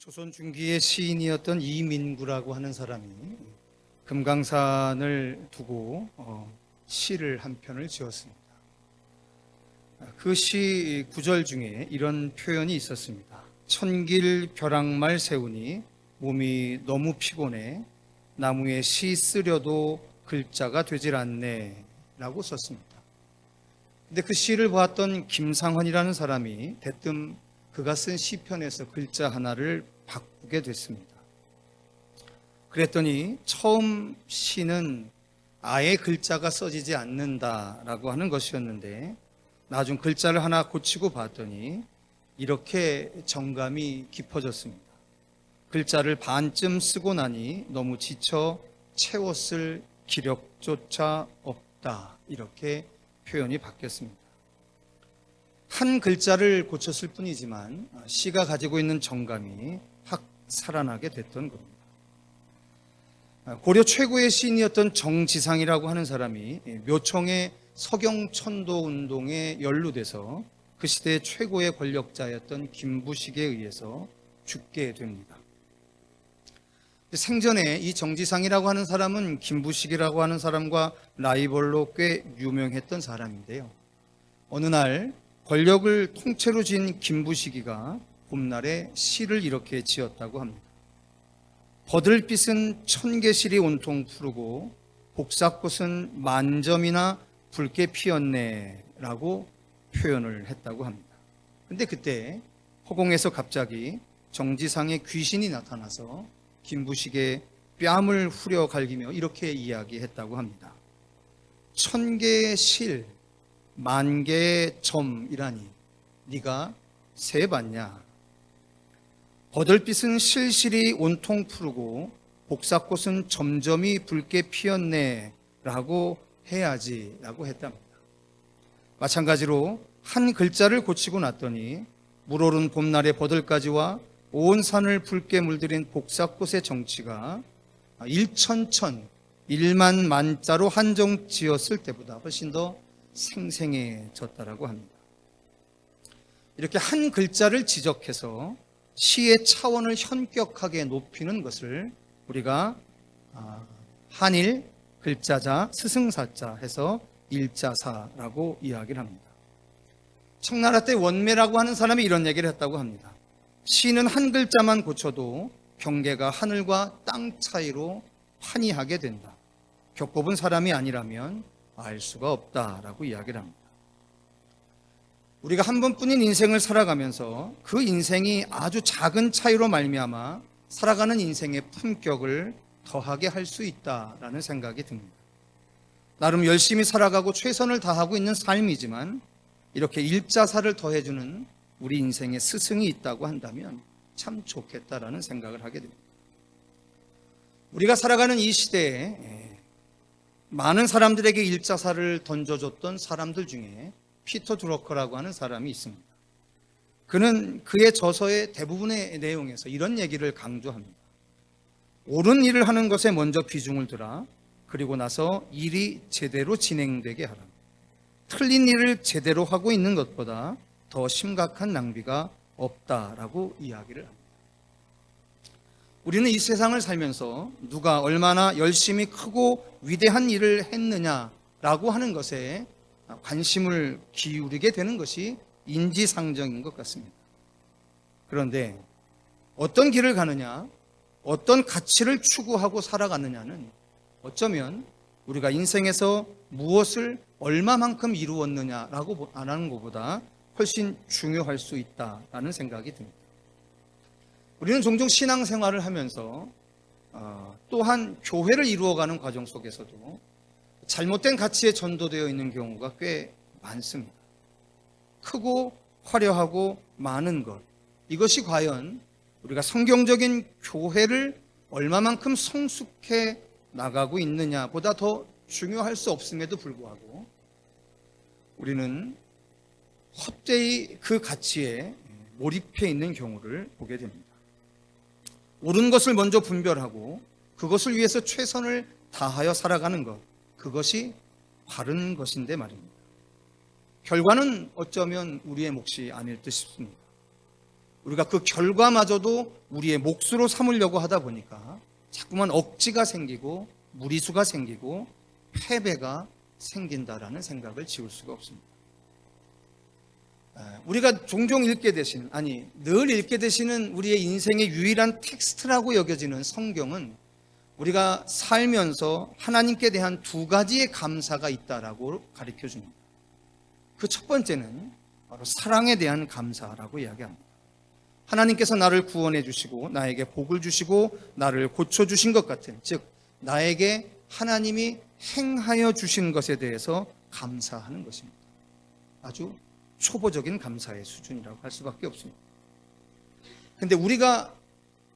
조선 중기의 시인이었던 이민구라고 하는 사람이 금강산을 두고 시를 한 편을 지었습니다. 그 시 구절 중에 이런 표현이 있었습니다. 천길 벼락말 세우니 몸이 너무 피곤해 나무에 시 쓰려도 글자가 되질 않네 라고 썼습니다. 근데 그 시를 보았던 김상헌이라는 사람이 대뜸 그가 쓴 시편에서 글자 하나를 바꾸게 됐습니다. 그랬더니 처음 시는 아예 글자가 써지지 않는다라고 하는 것이었는데 나중 글자를 하나 고치고 봤더니 이렇게 정감이 깊어졌습니다. 글자를 반쯤 쓰고 나니 너무 지쳐 채웠을 기력조차 없다. 이렇게 표현이 바뀌었습니다. 한 글자를 고쳤을 뿐이지만 시가 가지고 있는 정감이 확 살아나게 됐던 겁니다. 고려 최고의 시인이었던 정지상이라고 하는 사람이 묘청의 서경천도 운동에 연루돼서 그 시대의 최고의 권력자였던 김부식에 의해서 죽게 됩니다. 생전에 이 정지상이라고 하는 사람은 김부식이라고 하는 사람과 라이벌로 꽤 유명했던 사람인데요. 어느 날 권력을 통째로 쥔 김부식이가 봄날에 시를 이렇게 지었다고 합니다. 버들빛은 천개실이 온통 푸르고 복사꽃은 만점이나 붉게 피었네 라고 표현을 했다고 합니다. 근데 그때 허공에서 갑자기 정지상의 귀신이 나타나서 김부식의 뺨을 후려 갈기며 이렇게 이야기했다고 합니다. 천개의 실, 만개의 점이라니 네가 세봤냐? 버들빛은 실실이 온통 푸르고 복사꽃은 점점이 붉게 피었네 라고 해야지 라고 했답니다. 마찬가지로 한 글자를 고치고 났더니 물오른 봄날의 버들가지와 온 산을 붉게 물들인 복사꽃의 정치가 일천천, 일만 만자로 한정 지었을 때보다 훨씬 더 생생해졌다라고 합니다. 이렇게 한 글자를 지적해서 시의 차원을 현격하게 높이는 것을 우리가 한일, 글자자, 스승사자 해서 일자사라고 이야기를 합니다. 청나라 때 원매라고 하는 사람이 이런 얘기를 했다고 합니다. 시는 한 글자만 고쳐도 경계가 하늘과 땅 차이로 환희하게 된다. 겪어본 사람이 아니라면 알 수가 없다라고 이야기를 합니다. 우리가 한 번뿐인 인생을 살아가면서 그 인생이 아주 작은 차이로 말미암아 살아가는 인생의 품격을 더하게 할 수 있다라는 생각이 듭니다. 나름 열심히 살아가고 최선을 다하고 있는 삶이지만 이렇게 일자사를 더해주는 우리 인생의 스승이 있다고 한다면 참 좋겠다라는 생각을 하게 됩니다. 우리가 살아가는 이 시대에 많은 사람들에게 일자사를 던져줬던 사람들 중에 피터 드러커라고 하는 사람이 있습니다. 그는 그의 저서의 대부분의 내용에서 이런 얘기를 강조합니다. 옳은 일을 하는 것에 먼저 비중을 두라. 그리고 나서 일이 제대로 진행되게 하라. 틀린 일을 제대로 하고 있는 것보다 더 심각한 낭비가 없다라고 이야기를 합니다. 우리는 이 세상을 살면서 누가 얼마나 열심히 크고 위대한 일을 했느냐라고 하는 것에 관심을 기울이게 되는 것이 인지상정인 것 같습니다. 그런데 어떤 길을 가느냐, 어떤 가치를 추구하고 살아가느냐는 어쩌면 우리가 인생에서 무엇을 얼마만큼 이루었느냐라고 안 하는 것보다 훨씬 중요할 수 있다라는 생각이 듭니다. 우리는 종종 신앙생활을 하면서 또한 교회를 이루어가는 과정 속에서도 잘못된 가치에 전도되어 있는 경우가 꽤 많습니다. 크고 화려하고 많은 것, 이것이 과연 우리가 성경적인 교회를 얼마만큼 성숙해 나가고 있느냐보다 더 중요할 수 없음에도 불구하고 우리는 헛되이 그 가치에 몰입해 있는 경우를 보게 됩니다. 옳은 것을 먼저 분별하고 그것을 위해서 최선을 다하여 살아가는 것, 그것이 바른 것인데 말입니다. 결과는 어쩌면 우리의 몫이 아닐 듯 싶습니다. 우리가 그 결과마저도 우리의 몫으로 삼으려고 하다 보니까 자꾸만 억지가 생기고 무리수가 생기고 패배가 생긴다라는 생각을 지울 수가 없습니다. 우리가 종종 읽게 되시는, 늘 읽게 되시는 우리의 인생의 유일한 텍스트라고 여겨지는 성경은 우리가 살면서 하나님께 대한 두 가지의 감사가 있다라고 가르쳐 줍니다. 그 첫 번째는 바로 사랑에 대한 감사라고 이야기합니다. 하나님께서 나를 구원해 주시고 나에게 복을 주시고 나를 고쳐 주신 것 같은, 즉 나에게 하나님이 행하여 주신 것에 대해서 감사하는 것입니다. 아주 초보적인 감사의 수준이라고 할 수밖에 없습니다. 그런데 우리가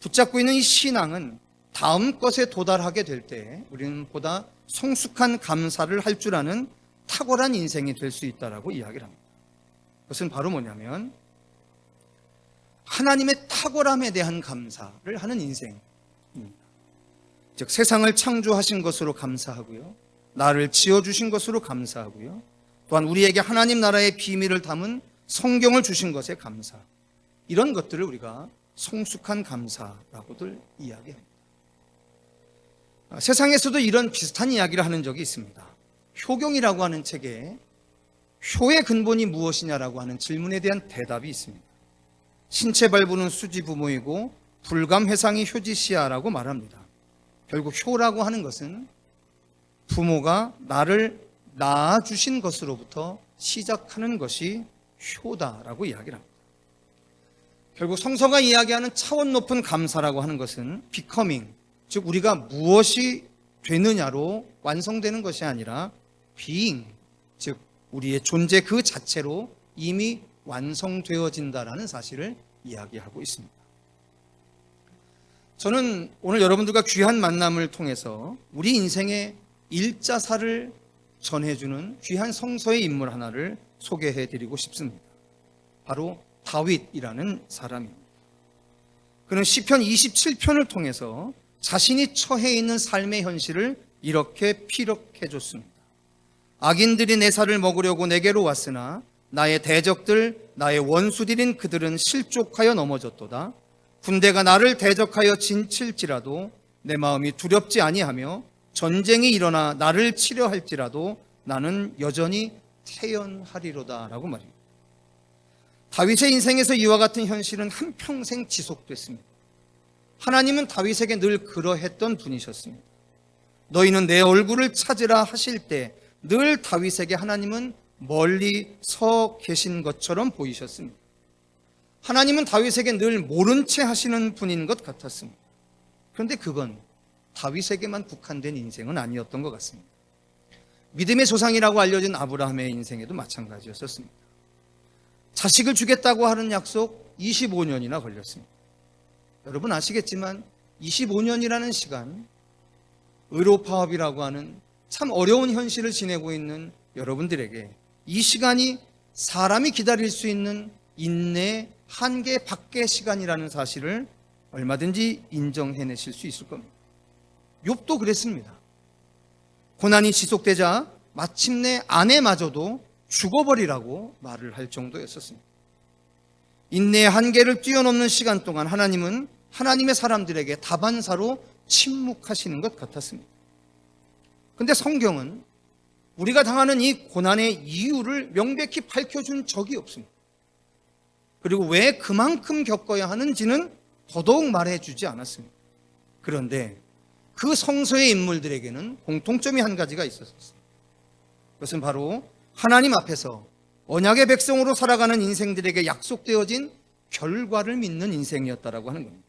붙잡고 있는 이 신앙은 다음 것에 도달하게 될 때 우리는 보다 성숙한 감사를 할 줄 아는 탁월한 인생이 될 수 있다라고 이야기를 합니다. 그것은 바로 뭐냐면 하나님의 탁월함에 대한 감사를 하는 인생입니다. 즉 세상을 창조하신 것으로 감사하고요, 나를 지어주신 것으로 감사하고요, 또한 우리에게 하나님 나라의 비밀을 담은 성경을 주신 것에 감사, 이런 것들을 우리가 성숙한 감사라고들 이야기합니다. 세상에서도 이런 비슷한 이야기를 하는 적이 있습니다. 효경이라고 하는 책에 효의 근본이 무엇이냐라고 하는 질문에 대한 대답이 있습니다. 신체 발부는 수지 부모이고 불감회상이 효지시야라고 말합니다. 결국 효라고 하는 것은 부모가 나를 낳아주신 것으로부터 시작하는 것이 효다라고 이야기를 합니다. 결국 성서가 이야기하는 차원 높은 감사라고 하는 것은 becoming, 즉 우리가 무엇이 되느냐로 완성되는 것이 아니라 being, 즉 우리의 존재 그 자체로 이미 완성되어진다라는 사실을 이야기하고 있습니다. 저는 오늘 여러분들과 귀한 만남을 통해서 우리 인생의 일자사를 전해주는 귀한 성서의 인물 하나를 소개해드리고 싶습니다. 바로 다윗이라는 사람입니다. 그는 시편 27편을 통해서 자신이 처해 있는 삶의 현실을 이렇게 피력해줬습니다. 악인들이 내 살을 먹으려고 내게로 왔으나 나의 대적들, 나의 원수들인 그들은 실족하여 넘어졌도다. 군대가 나를 대적하여 진칠지라도 내 마음이 두렵지 아니하며 전쟁이 일어나 나를 치려 할지라도 나는 여전히 태연하리로다 라고 말입니다. 다윗의 인생에서 이와 같은 현실은 한평생 지속됐습니다. 하나님은 다윗에게 늘 그러했던 분이셨습니다. 너희는 내 얼굴을 찾으라 하실 때 늘 다윗에게 하나님은 멀리 서 계신 것처럼 보이셨습니다. 하나님은 다윗에게 늘 모른 채 하시는 분인 것 같았습니다. 그런데 그건 다윗에게만 국한된 인생은 아니었던 것 같습니다. 믿음의 조상이라고 알려진 아브라함의 인생에도 마찬가지였었습니다. 자식을 주겠다고 하는 약속 25년이나 걸렸습니다. 여러분 아시겠지만 25년이라는 시간, 의료파업이라고 하는 참 어려운 현실을 지내고 있는 여러분들에게 이 시간이 사람이 기다릴 수 있는 인내 한계 밖의 시간이라는 사실을 얼마든지 인정해내실 수 있을 겁니다. 욥도 그랬습니다. 고난이 지속되자 마침내 아내마저도 죽어버리라고 말을 할 정도였었습니다. 인내의 한계를 뛰어넘는 시간 동안 하나님은 하나님의 사람들에게 다반사로 침묵하시는 것 같았습니다. 그런데 성경은 우리가 당하는 이 고난의 이유를 명백히 밝혀준 적이 없습니다. 그리고 왜 그만큼 겪어야 하는지는 더더욱 말해주지 않았습니다. 그런데 그 성서의 인물들에게는 공통점이 한 가지가 있었습니다. 그것은 바로 하나님 앞에서 언약의 백성으로 살아가는 인생들에게 약속되어진 결과를 믿는 인생이었다라고 하는 겁니다.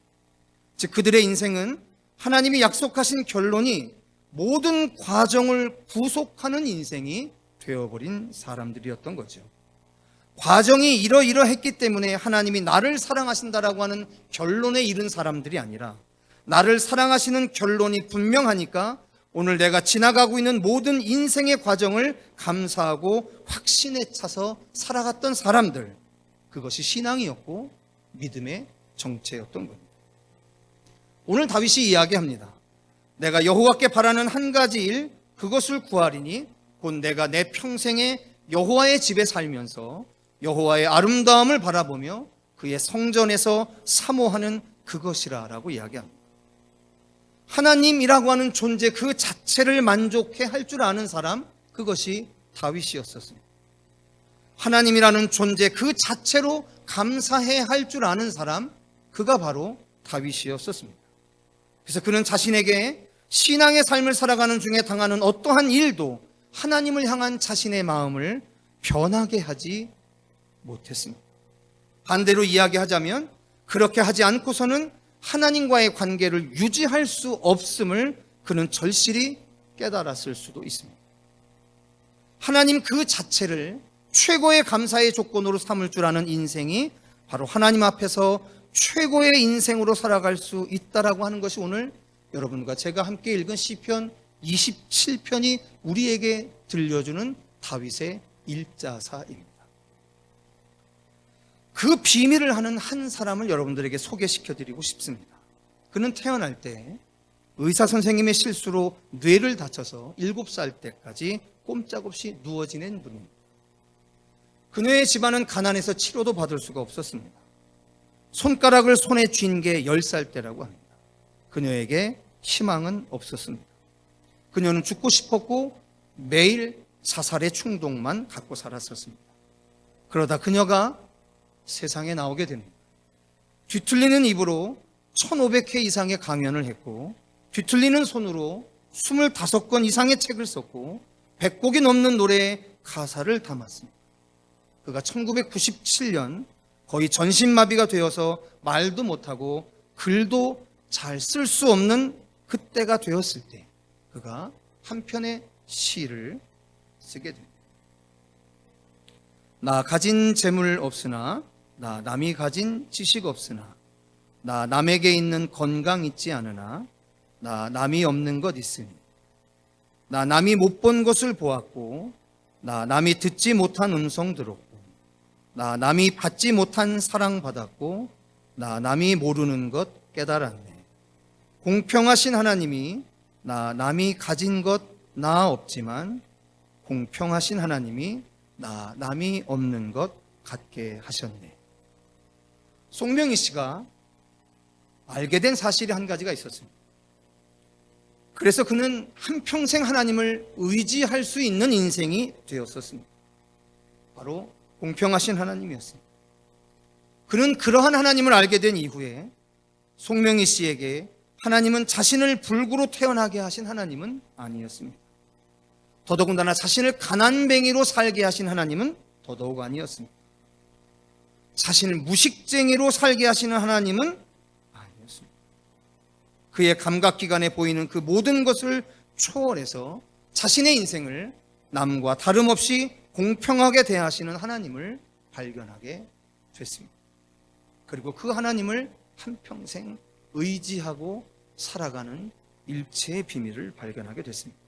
즉 그들의 인생은 하나님이 약속하신 결론이 모든 과정을 구속하는 인생이 되어버린 사람들이었던 거죠. 과정이 이러이러했기 때문에 하나님이 나를 사랑하신다라고 하는 결론에 이른 사람들이 아니라 나를 사랑하시는 결론이 분명하니까 오늘 내가 지나가고 있는 모든 인생의 과정을 감사하고 확신에 차서 살아갔던 사람들, 그것이 신앙이었고 믿음의 정체였던 겁니다. 오늘 다윗이 이야기합니다. 내가 여호와께 바라는 한 가지 일, 그것을 구하리니 곧 내가 내 평생에 여호와의 집에 살면서 여호와의 아름다움을 바라보며 그의 성전에서 사모하는 그것이라라고 이야기합니다. 하나님이라고 하는 존재 그 자체를 만족해 할 줄 아는 사람, 그것이 다윗이었었습니다. 하나님이라는 존재 그 자체로 감사해 할 줄 아는 사람, 그가 바로 다윗이었었습니다. 그래서 그는 자신에게 신앙의 삶을 살아가는 중에 당하는 어떠한 일도 하나님을 향한 자신의 마음을 변하게 하지 못했습니다. 반대로 이야기하자면 그렇게 하지 않고서는 하나님과의 관계를 유지할 수 없음을 그는 절실히 깨달았을 수도 있습니다. 하나님 그 자체를 최고의 감사의 조건으로 삼을 줄 아는 인생이 바로 하나님 앞에서 최고의 인생으로 살아갈 수 있다라고 하는 것이 오늘 여러분과 제가 함께 읽은 시편 27편이 우리에게 들려주는 다윗의 일자사입니다. 그 비밀을 하는 한 사람을 여러분들에게 소개시켜드리고 싶습니다. 그는 태어날 때 의사 선생님의 실수로 뇌를 다쳐서 7살 때까지 꼼짝없이 누워 지낸 분입니다. 그녀의 집안은 가난해서 치료도 받을 수가 없었습니다. 손가락을 손에 쥔 게 10살 때라고 합니다. 그녀에게 희망은 없었습니다. 그녀는 죽고 싶었고 매일 자살의 충동만 갖고 살았었습니다. 그러다 그녀가 세상에 나오게 됩니다. 뒤틀리는 입으로 1500회 이상의 강연을 했고 뒤틀리는 손으로 25권 이상의 책을 썼고 100곡이 넘는 노래에 가사를 담았습니다. 그가 1997년 거의 전신마비가 되어서 말도 못하고 글도 잘 쓸 수 없는 그때가 되었을 때 그가 한 편의 시를 쓰게 됩니다. 나 가진 재물 없으나 나 남이 가진 지식 없으나 나 남에게 있는 건강 있지 않으나 나 남이 없는 것 있으니 나 남이 못 본 것을 보았고 나 남이 듣지 못한 음성 들었고 나 남이 받지 못한 사랑 받았고 나 남이 모르는 것 깨달았네. 공평하신 하나님이 나 남이 가진 것 나 없지만 공평하신 하나님이 나 남이 없는 것 갖게 하셨네. 송명희 씨가 알게 된 사실이 한 가지가 있었습니다. 그래서 그는 한평생 하나님을 의지할 수 있는 인생이 되었었습니다. 바로 공평하신 하나님이었습니다. 그는 그러한 하나님을 알게 된 이후에 송명희 씨에게 하나님은 자신을 불구로 태어나게 하신 하나님은 아니었습니다. 더더군다나 자신을 가난뱅이로 살게 하신 하나님은 더더욱 아니었습니다. 자신을 무식쟁이로 살게 하시는 하나님은 아니었습니다. 그의 감각기관에 보이는 그 모든 것을 초월해서 자신의 인생을 남과 다름없이 공평하게 대하시는 하나님을 발견하게 됐습니다. 그리고 그 하나님을 한평생 의지하고 살아가는 일체의 비밀을 발견하게 됐습니다.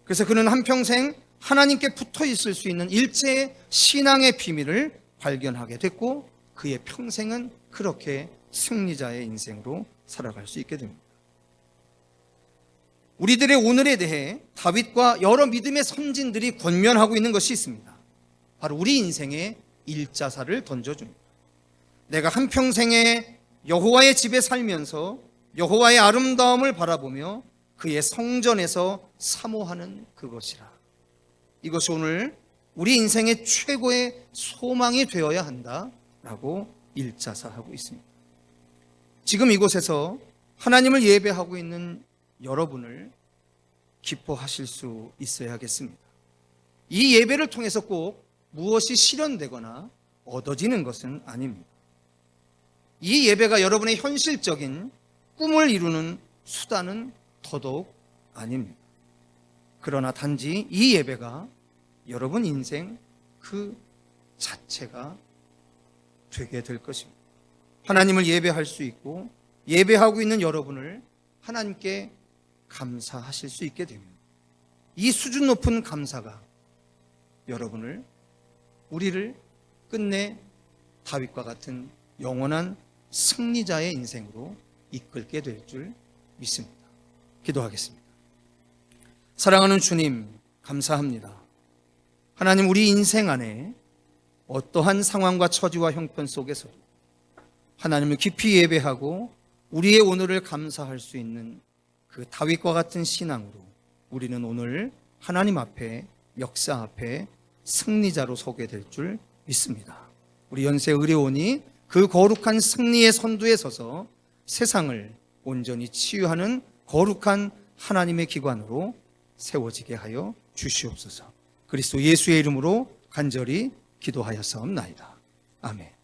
그래서 그는 한평생 하나님께 붙어 있을 수 있는 일체의 신앙의 비밀을 발견하게 됐고 그의 평생은 그렇게 승리자의 인생으로 살아갈 수 있게 됩니다. 우리들의 오늘에 대해 다윗과 여러 믿음의 선진들이 권면하고 있는 것이 있습니다. 바로 우리 인생의 일자사를 던져줍니다. 내가 한평생에 여호와의 집에 살면서 여호와의 아름다움을 바라보며 그의 성전에서 사모하는 그것이라. 이것이 오늘 우리 인생의 최고의 소망이 되어야 한다라고 일자사하고 있습니다. 지금 이곳에서 하나님을 예배하고 있는 여러분을 기뻐하실 수 있어야겠습니다. 이 예배를 통해서 꼭 무엇이 실현되거나 얻어지는 것은 아닙니다. 이 예배가 여러분의 현실적인 꿈을 이루는 수단은 더더욱 아닙니다. 그러나 단지 이 예배가 여러분 인생 그 자체가 되게 될 것입니다. 하나님을 예배할 수 있고 예배하고 있는 여러분을 하나님께 감사하실 수 있게 되면 이 수준 높은 감사가 여러분을 우리를 끝내 다윗과 같은 영원한 승리자의 인생으로 이끌게 될 줄 믿습니다. 기도하겠습니다. 사랑하는 주님, 감사합니다. 하나님, 우리 인생 안에 어떠한 상황과 처지와 형편 속에서도 하나님을 깊이 예배하고 우리의 오늘을 감사할 수 있는 그 다윗과 같은 신앙으로 우리는 오늘 하나님 앞에, 역사 앞에 승리자로 서게 될 줄 믿습니다. 우리 연세 의료원이 그 거룩한 승리의 선두에 서서 세상을 온전히 치유하는 거룩한 하나님의 기관으로 세워지게 하여 주시옵소서. 그리스도 예수의 이름으로 간절히 기도하였사옵나이다. 아멘.